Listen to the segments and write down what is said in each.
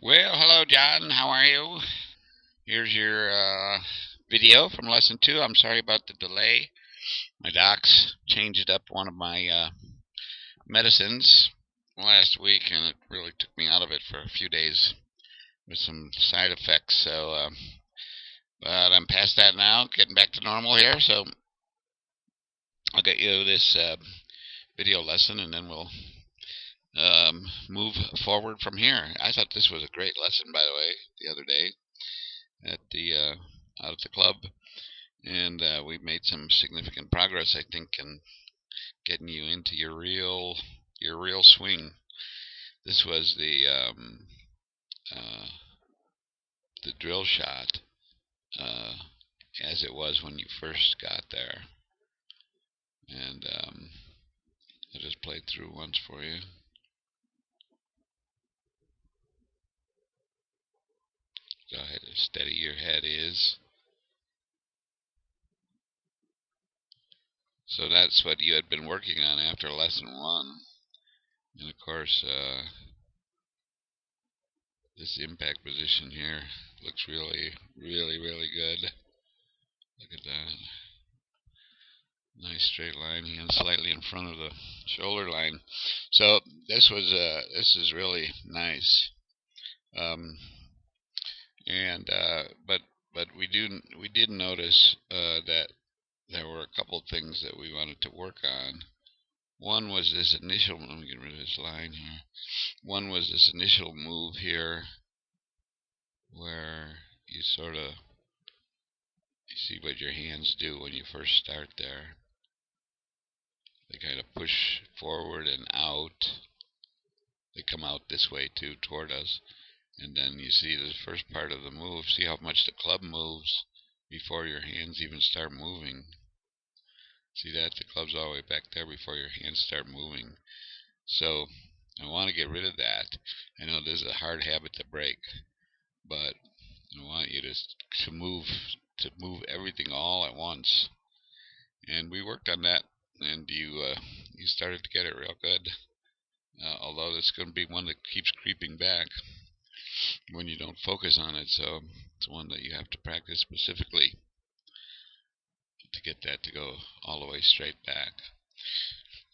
Well, hello, John. How are you? Here's your video from lesson two. I'm sorry about the delay. My docs changed up one of my medicines last week, and it really took me out of it for a few days with some side effects. But I'm past that now, getting back to normal here. So I'll get you this video lesson, and then we'll move forward from here. I thought this was a great lesson, by the way, the other day at the out at the club. And we've made some significant progress, I think, in getting you into your real swing. This was uh, the drill shot uh, as it was when you first got there, and I'll just play it through once for you. So how steady your head is. So that's what you had been working on after lesson one, and of course this impact position here looks really, really, really good. Look at that. Nice straight line, hands slightly in front of the shoulder line. So this is really nice. Um, and but we did notice that there were a couple things that we wanted to work on. One was this initial. Let me get rid of this line here. One was this initial move here, where you sort of see what your hands do when you first start there. They kind of push forward and out. They come out this way too, toward us. And then you see the first part of the move. See how much the club moves before your hands even start moving. See that? The club's all the way back there before your hands start moving. So I want to get rid of that. I know this is a hard habit to break, but I want you to move everything all at once. And we worked on that, and you started to get it real good. Although it's going to be one that keeps creeping back when you don't focus on it, so it's one that you have to practice specifically to get that to go all the way straight back.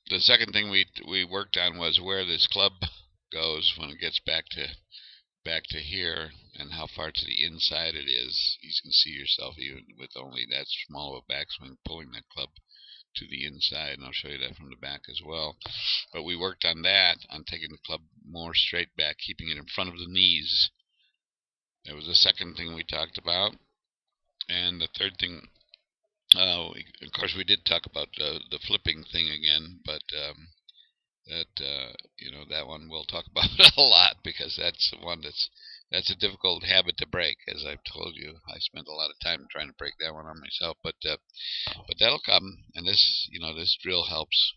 The second thing we worked on was where this club goes when it gets back to here, and how far to the inside it is. You can see yourself even with only that small of a backswing pulling that club to the inside, and I'll show you that from the back as well. But we worked on that, on taking the club more straight back, keeping it in front of the knees. That was the second thing we talked about. And the third thing, of course, we did talk about the flipping thing again, but that one we'll talk about a lot, because that's the one that's a difficult habit to break. As I've told you, I spent a lot of time trying to break that one on myself, but that'll come. And this drill helps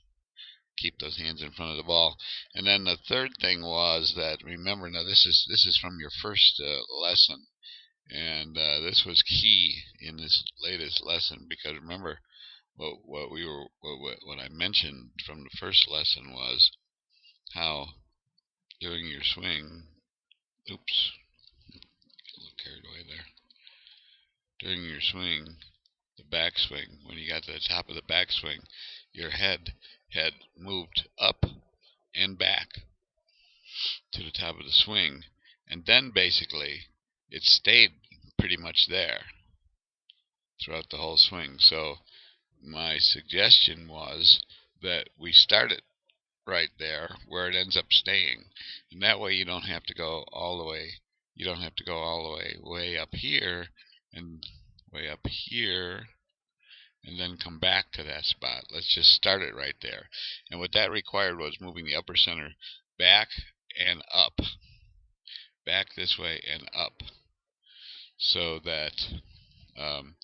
keep those hands in front of the ball. And then the third thing was that, remember, now this is from your first lesson, and this was key in this latest lesson, because remember what I mentioned from the first lesson was how during your swing, oops, a little carried away there. During your swing, the backswing, when you got to the top of the backswing, your head had moved up and back to the top of the swing, and then basically it stayed pretty much there throughout the whole swing. So my suggestion was that we start it right there where it ends up staying, and that way you don't have to go all the way. You don't have to go all the way up here and way up here and then come back to that spot. Let's just start it right there. And what that required was moving the upper center back and up, back this way and up, so that um,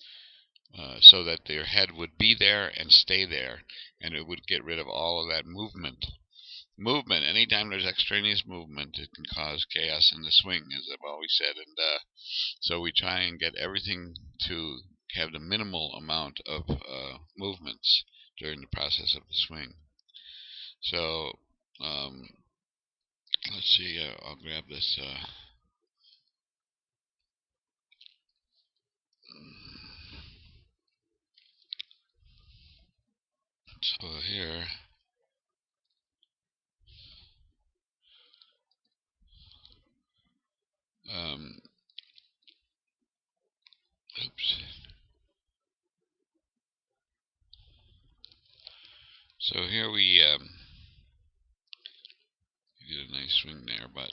your head would be there and stay there, and it would get rid of all of that movement. Anytime there's extraneous movement, it can cause chaos in the swing, as I've always said. And so we try and get everything to have the minimal amount of movements during the process of the swing. So let's see. I'll grab this So here, oops. So here we did a nice swing there, but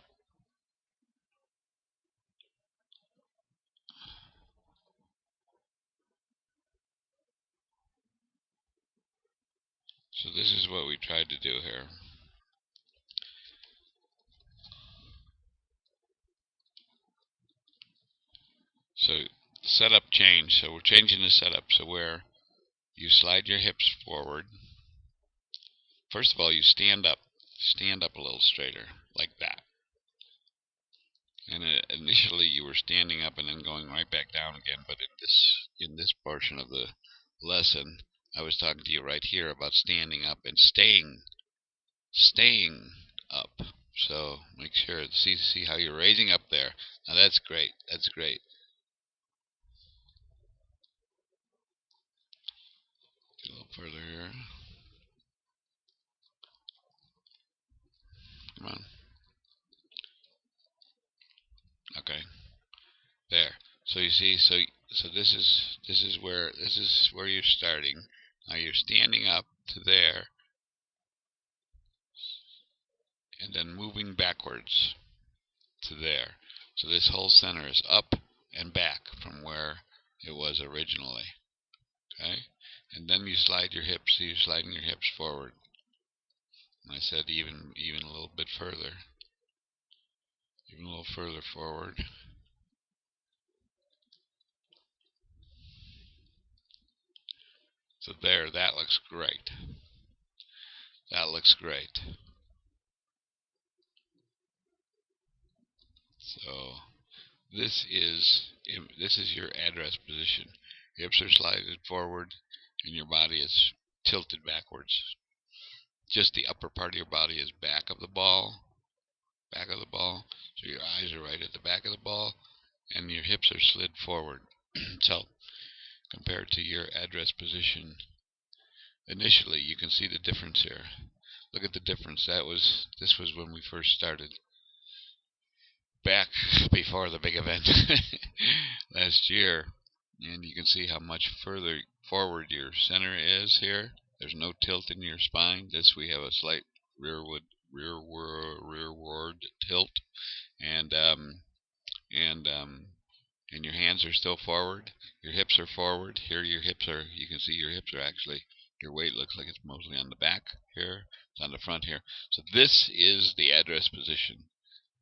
so this is what we tried to do here. So setup change. So we're changing the setup. So where you slide your hips forward. First of all, you stand up a little straighter, like that. And initially you were standing up and then going right back down again. But in this portion of the lesson, I was talking to you right here about standing up and staying up. So make sure, see how you're raising up there. Now that's great. That's great. Get a little further here. Come on. Okay. There. So you see, so this is where you're starting. Now you're standing up to there and then moving backwards to there. So this whole center is up and back from where it was originally. Okay? And then you slide your hips, so you're sliding your hips forward. And I said even a little bit further. Even a little further forward. So there, that looks great. That looks great. So this is your address position. Hips are slided forward and your body is tilted backwards. Just the upper part of your body is back of the ball. Back of the ball. So your eyes are right at the back of the ball and your hips are slid forward. So compared to your address position initially, you can see the difference here. Look at the difference. This was when we first started. Back before the big event last year, and you can see how much further forward your center is here. There's no tilt in your spine. This we have a slight rearward tilt, and your hands are still forward. Your hips are forward. Here your hips are. You can see your hips are actually. Your weight looks like it's mostly on the back here. It's on the front here. So this is the address position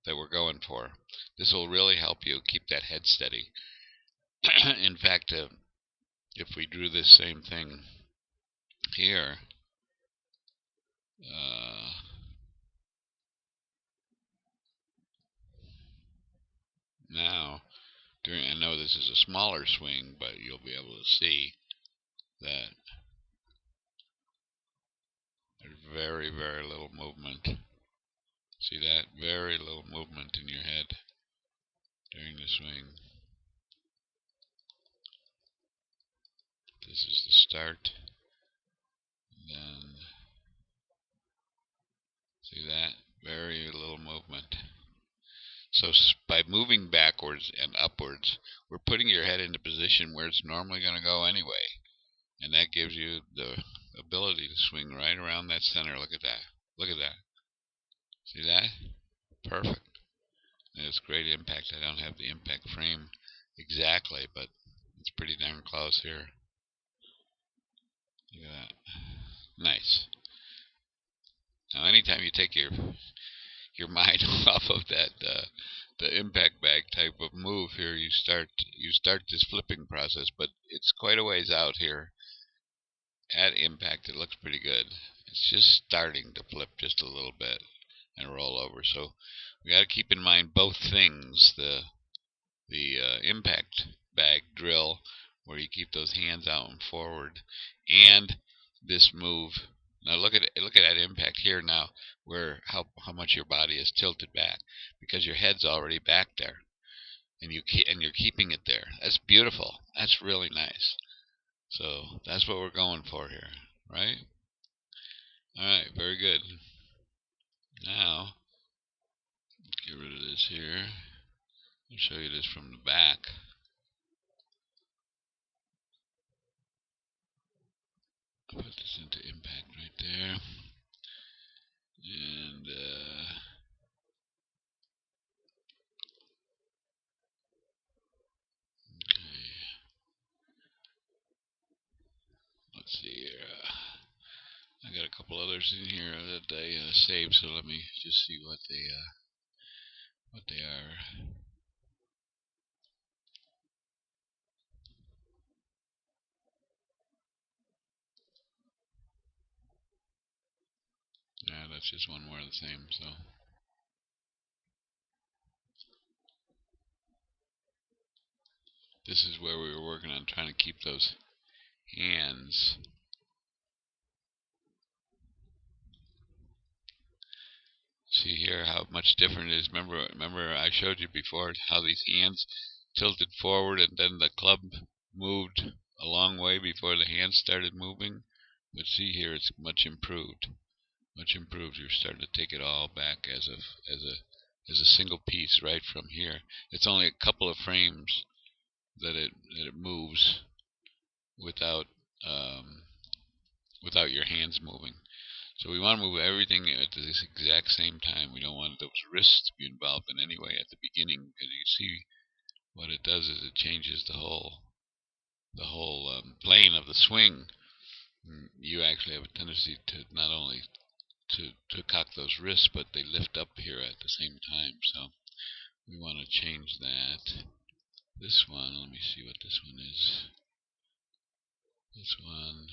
that we're going for. This will really help you keep that head steady. In fact, if we drew this same thing here, now, I know this is a smaller swing, but you'll be able to see that there's very, very little movement. See that? Very little movement in your head during the swing. This is the start. Then, see that? Very little movement. So by moving backwards and upwards, we're putting your head into position where it's normally going to go anyway. And that gives you the ability to swing right around that center. Look at that. Look at that. See that? Perfect. And it's great impact. I don't have the impact frame exactly, but it's pretty darn close here. Look at that. Nice. Now anytime you take your mind off of that the impact bag type of move here, you start this flipping process, but it's quite a ways out here. At impact it looks pretty good. It's just starting to flip just a little bit and roll over. So we got to keep in mind both things: the impact bag drill, where you keep those hands out and forward, and this move. Now look at that impact here now, where how much your body is tilted back, because your head's already back there, and you're keeping it there. That's beautiful. That's really nice. So that's what we're going for here, right? very good. Now, get rid of this here. I'll show you this from the back. I'll put this into impact right there. And, okay. Let's see here. I got a couple others in here that I saved, so let me just see what they are. Yeah, that's just one more of the same, so. This is where we were working on trying to keep those hands. See here how much different it is. Remember I showed you before how these hands tilted forward and then the club moved a long way before the hands started moving. But see here, it's much improved. Much improved. You're starting to take it all back as a single piece right from here. It's only a couple of frames that it moves without without your hands moving. So we want to move everything at this exact same time. We don't want those wrists to be involved in any way at the beginning, because you see what it does is it changes the whole plane of the swing. You actually have a tendency to not only to cock those wrists, but they lift up here at the same time. So we want to change that. This one, let me see what this one is. This one.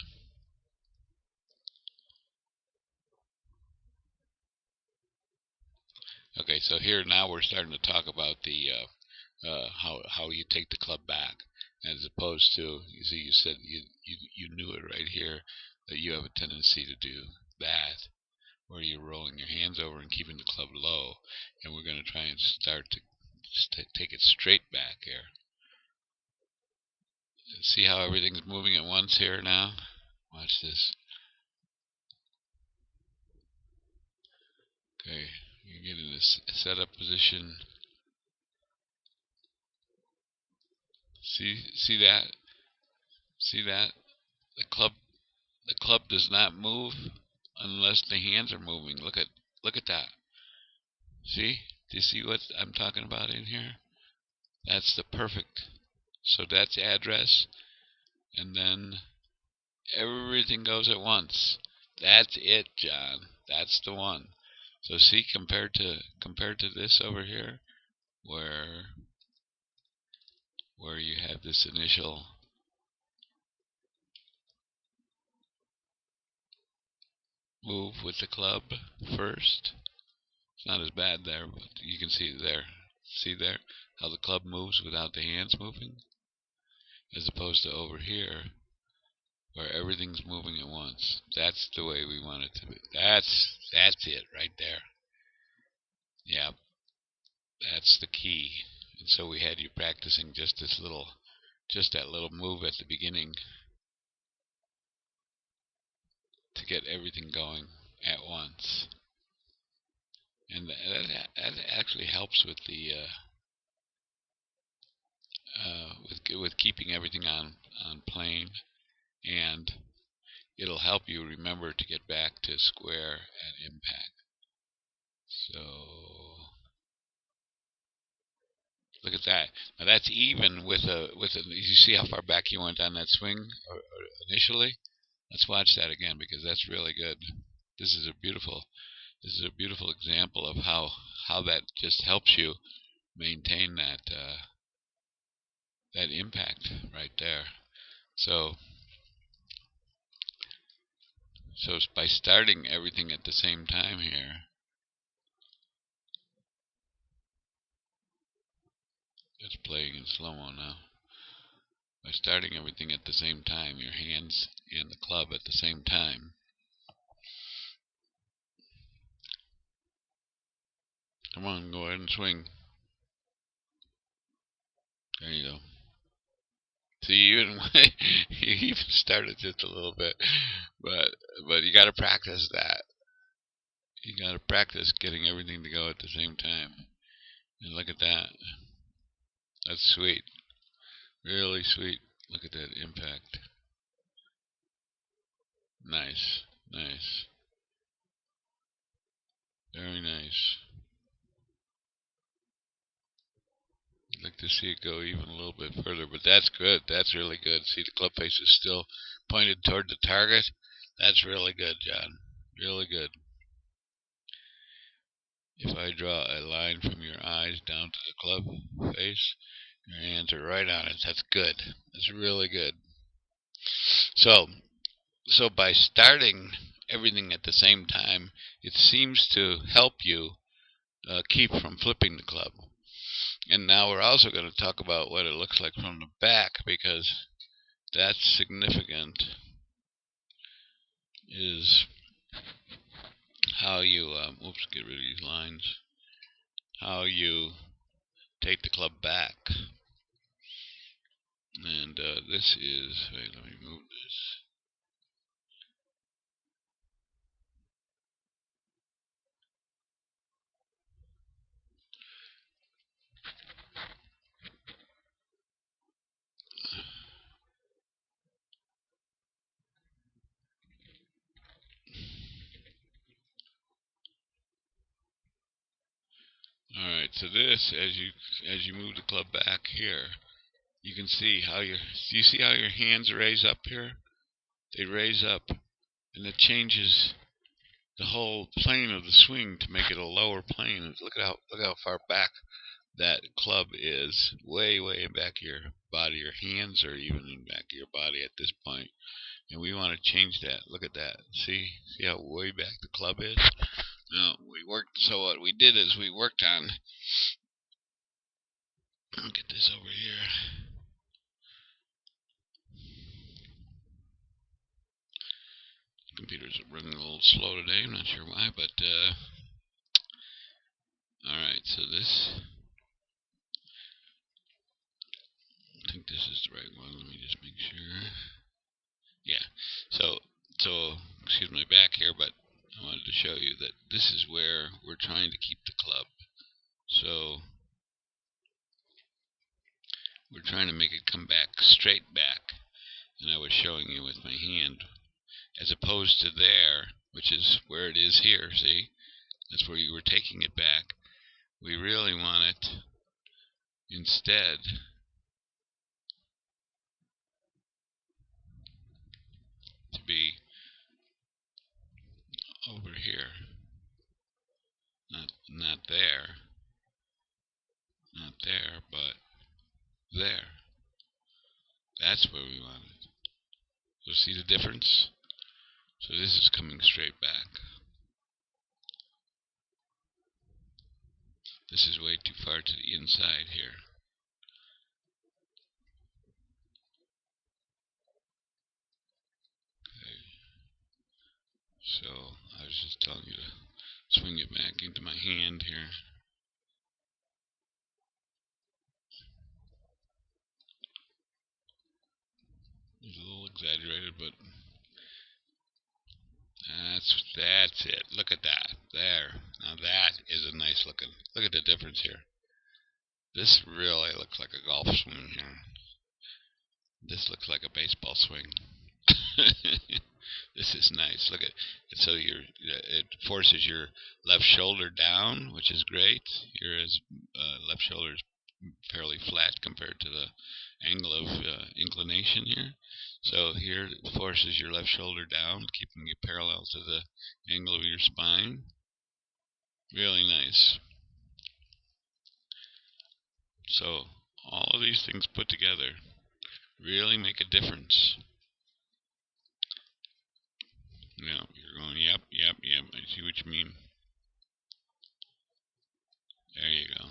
Okay, so here now we're starting to talk about the how you take the club back, as opposed to, you see, you said you knew it right here that you have a tendency to do that, where you're rolling your hands over and keeping the club low, and we're going to try and start to take it straight back here. See how everything's moving at once here now? Watch this. Okay, you get in this setup position. See that? See that? The club does not move unless the hands are moving. Look at that. See? Do you see what I'm talking about in here? That's the perfect. So that's address, and then everything goes at once. That's it, John. That's the one. So see, compared to this over here, where you have this initial move with the club first. It's not as bad there, but you can see there. See there how the club moves without the hands moving, as opposed to over here where everything's moving at once. That's the way we want it to be. That's it right there. Yeah, that's the key. And so we had you practicing just that little move at the beginning to get everything going at once. And that actually helps with the with keeping everything on plane, and it'll help you remember to get back to square at impact. So look at that. Now that's even with a you see how far back you went on that swing or initially? Let's watch that again, because that's really good. This is a beautiful example of how that just helps you maintain that that impact right there. So by starting everything at the same time here, it's playing in slow-mo now. By starting everything at the same time, your hands and the club at the same time, come on, go ahead and swing. There you go. See, you even started just a little bit, but you got to practice that. You gotta practice getting everything to go at the same time. And look at that. That's sweet. Really sweet. Look at that impact. Nice. Nice. Very nice. I'd like to see it go even a little bit further, but that's good. That's really good. See, the club face is still pointed toward the target. That's really good, John. Really good. If I draw a line from your eyes down to the club face, your hands are right on it. That's good. That's really good. So by starting everything at the same time, it seems to help you keep from flipping the club. And now we're also going to talk about what it looks like from the back, because that's significant, is how you, oops, get rid of these lines, how you take the club back. And this is, wait, let me move this. Alright, so this, as you move the club back here, you can see how do you see how your hands raise up here? They raise up, and it changes the whole plane of the swing to make it a lower plane. Look how far back that club is. Way back of your body. Your hands are even in back of your body at this point. And we want to change that. Look at that. See how way back the club is? Now so what we did is we worked on, get this over here. Computers are running a little slow today. I'm not sure why, but alright, so this, I think this is the right one. Let me just make sure. Yeah. So excuse my back here, but I wanted to show you that this is where we're trying to keep the club. So we're trying to make it come back, straight back. And I was showing you with my hand, as opposed to there, which is where it is here, see? That's where you were taking it back. We really want it instead to be over here. Not there. Not there, but there. That's where we want it. So see the difference? So this is coming straight back. This is way too far to the inside here. Okay. So I was just telling you to swing it back into my hand here. It's a little exaggerated, but that's it. Look at that. There. Now that is a nice looking. Look at the difference here. This really looks like a golf swing here. This looks like a baseball swing. This is nice. Look at it. So it forces your left shoulder down, which is great. Your left shoulder is fairly flat compared to the angle of inclination here. So here it forces your left shoulder down, keeping you parallel to the angle of your spine. Really nice. So all of these things put together really make a difference. Now you're going, yep. I see what you mean. There you go.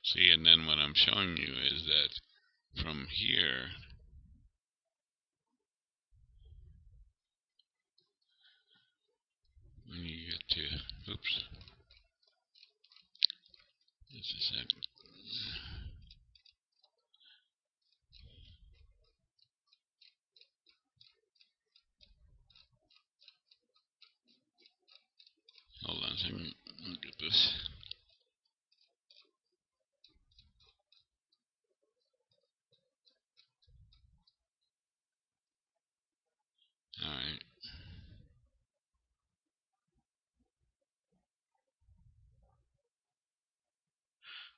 See, and then what I'm showing you is that from here, when you get to, oops, Just a sec. Hold on a second. I'll get this. Alright.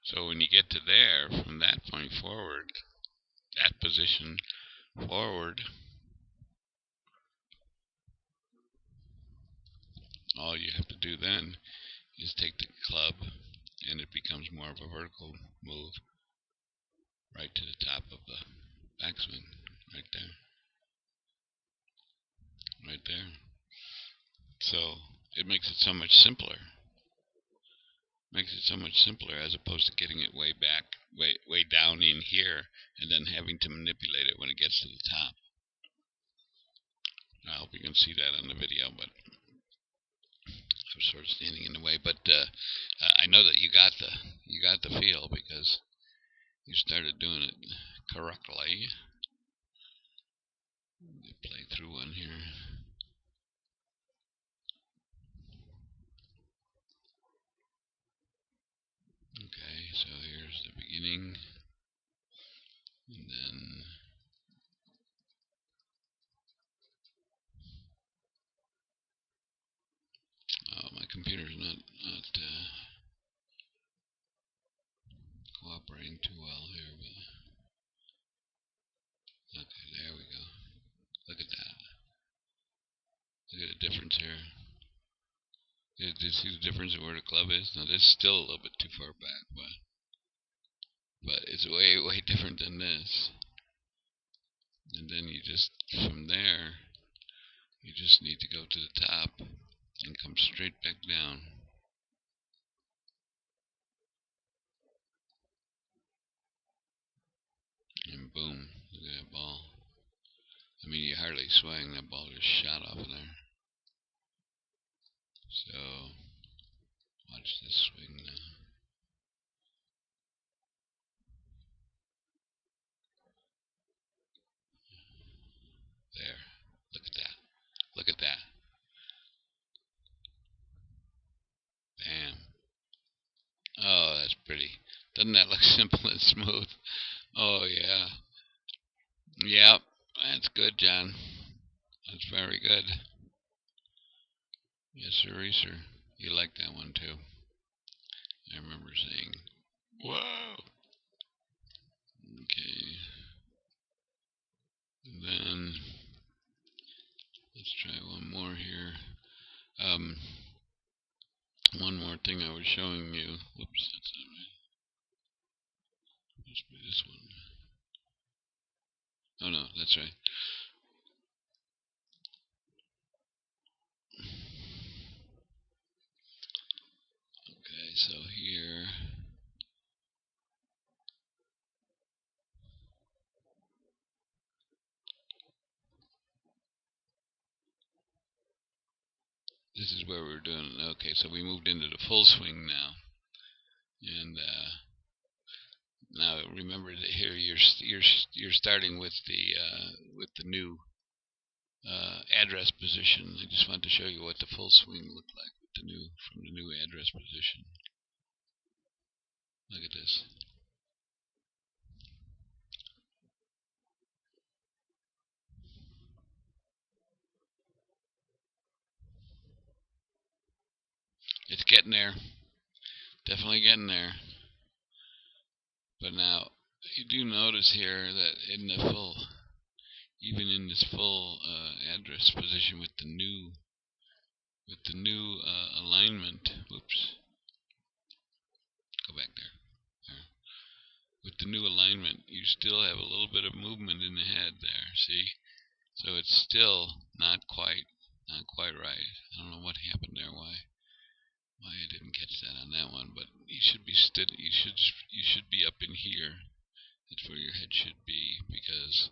So when you get to there, from that point forward, that position forward, all you have to do then is take the club, and it becomes more of a vertical move right to the top of the backswing, right there. Right there. So it makes it so much simpler. Makes it so much simpler as opposed to getting it way back, way down in here, and then having to manipulate it when it gets to the top. I hope you can see that on the video, but I was sort of standing in the way. But I know that you got the feel because you started doing it correctly. Play through one here. Okay, so here's the beginning, and then my computer's not cooperating too well here, but okay, there we go. Look at that. Look at the difference here. Did you see the difference in where the club is? Now this is still a little bit too far back, but it's way, way different than this. And then you just, from there, you just need to go to the top and come straight back down. And boom, look at that ball. I mean, you hardly swing, that ball just shot off of there. So, watch this swing now. There, look at that. Look at that. Bam. Oh, that's pretty. Doesn't that look simple and smooth? Oh, yeah. Yep, that's good, John. That's very good. Yes, sir. You like that one, too. I remember saying, whoa! Okay. And then, let's try one more here. One more thing I was showing you. Whoops, that's not right. Must be this one. Oh no, that's right. Okay, so here. This is where we're doing. Okay, so we moved into the full swing now. And now remember that here you're starting with the new address position. I just wanted to show you what the full swing looked like with from the new address position. Look at this. It's getting there. Definitely getting there. But now you do notice here that in the full, even in this full address position with the new alignment. Oops. Go back there. With the new alignment, you still have a little bit of movement in the head there. See, so it's still not quite right. I don't know what happened there. Why I didn't catch that on that one? But you should be you should be up in here. That's where your head should be, because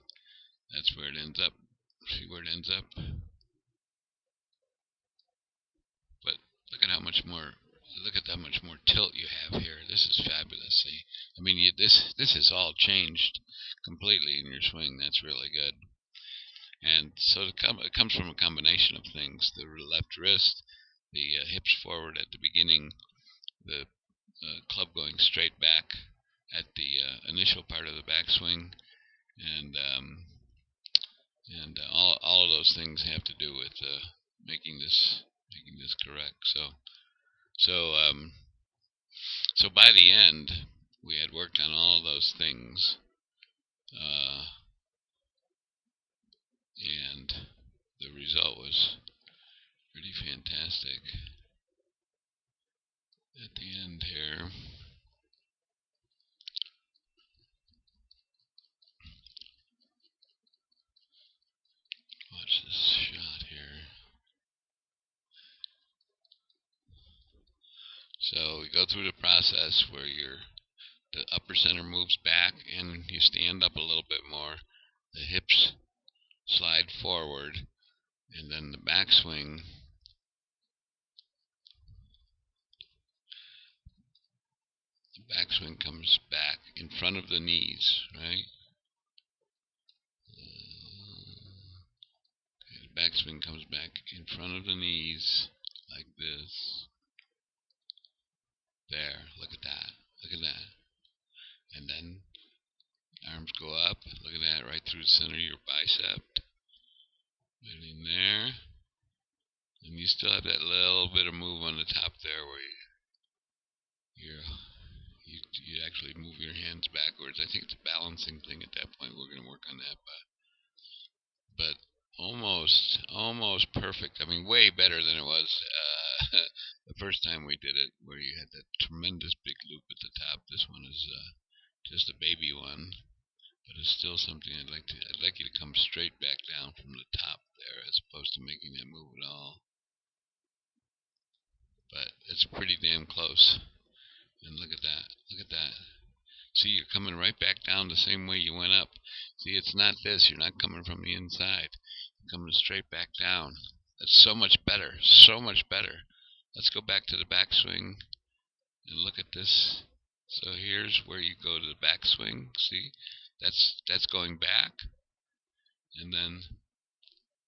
that's where it ends up. See where it ends up? But look at how much more. look at how much more tilt you have here. This is fabulous. See, I mean, this has all changed completely in your swing. That's really good. And so it comes from a combination of things: the left wrist, the hips forward at the beginning, the club going straight back at the initial part of the backswing, and all of those things have to do with making this correct. So by the end, we had worked on all of those things, and the result was pretty fantastic at the end here. Watch this shot here. So we go through the process where the upper center moves back and you stand up a little bit more. The hips slide forward, and then the backswing comes back in front of the knees, right? Okay, the backswing comes back in front of the knees like this. There, look at that, look at that. And then arms go up, look at that, right through the center of your bicep. Right in there. And you still have that little bit of move on the top there where you actually move your hands backwards. I think it's a balancing thing at that point. We're going to work on that, but almost perfect. I mean, way better than it was the first time we did it, where you had that tremendous big loop at the top. This one is just a baby one, but it's still something I'd like you to come straight back down from the top there, as opposed to making that move at all. But it's pretty damn close. And look at that. Look at that. See, you're coming right back down the same way you went up. See, it's not this. You're not coming from the inside. You're coming straight back down. That's so much better. So much better. Let's go back to the backswing and look at this. So here's where you go to the backswing. See, that's going back. And then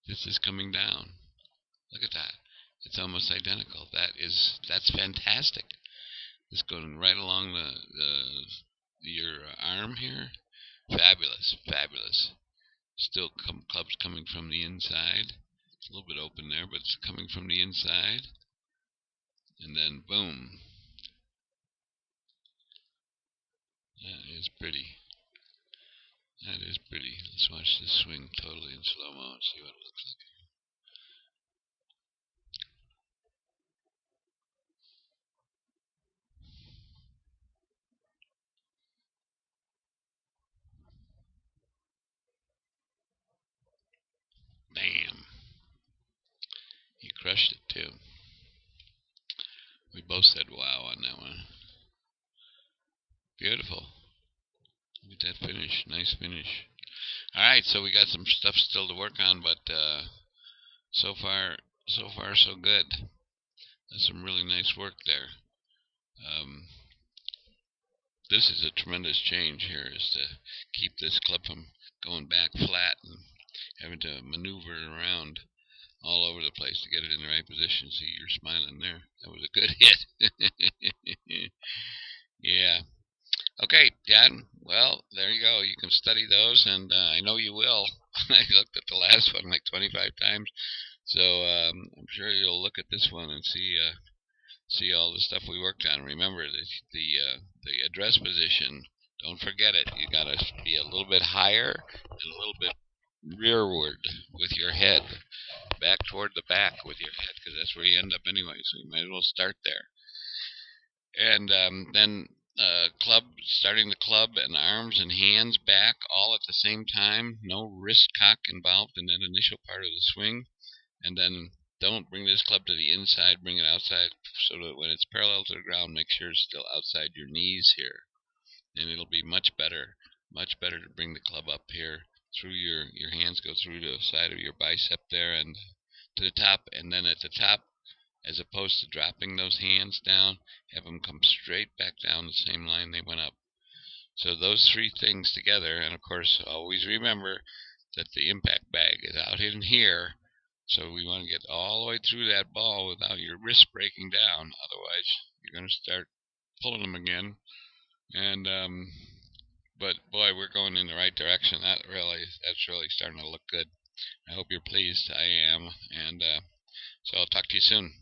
this is coming down. Look at that. It's almost identical. That's fantastic. It's going right along your arm here. Fabulous, fabulous. Still clubs coming from the inside. It's a little bit open there, but it's coming from the inside. And then boom. That is pretty. That is pretty. Let's watch this swing totally in slow-mo and see what it looks like. Bam. He crushed it too. We both said wow on that one. Beautiful. Look at that finish. Nice finish. Alright, so we got some stuff still to work on, but so far so good. That's some really nice work there. This is a tremendous change here, is to keep this club from going back flat and having to maneuver it around all over the place to get it in the right position. See, you're smiling there. That was a good hit. Yeah. Okay, Dad. Well, there you go. You can study those, and I know you will. I looked at the last one like 25 times, so I'm sure you'll look at this one and see all the stuff we worked on. Remember the address position. Don't forget it. You got to be a little bit higher and a little bit rearward with your head, back toward the back with your head, because that's where you end up anyway. So you might as well start there. And then starting the club and arms and hands back all at the same time. No wrist cock involved in that initial part of the swing. And then don't bring this club to the inside, bring it outside, so that when it's parallel to the ground, make sure it's still outside your knees here. And it'll be much better to bring the club up here through your hands, go through the side of your bicep there and to the top, and then at the top, as opposed to dropping those hands down. Have them come straight back down the same line they went up. So those three things together, and of course always remember that the impact bag is out in here, so we want to get all the way through that ball without your wrist breaking down. Otherwise you're going to start pulling them again. And but boy, we're going in the right direction. That's really starting to look good. I hope you're pleased. I am. And so I'll talk to you soon.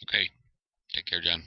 Okay, take care, John.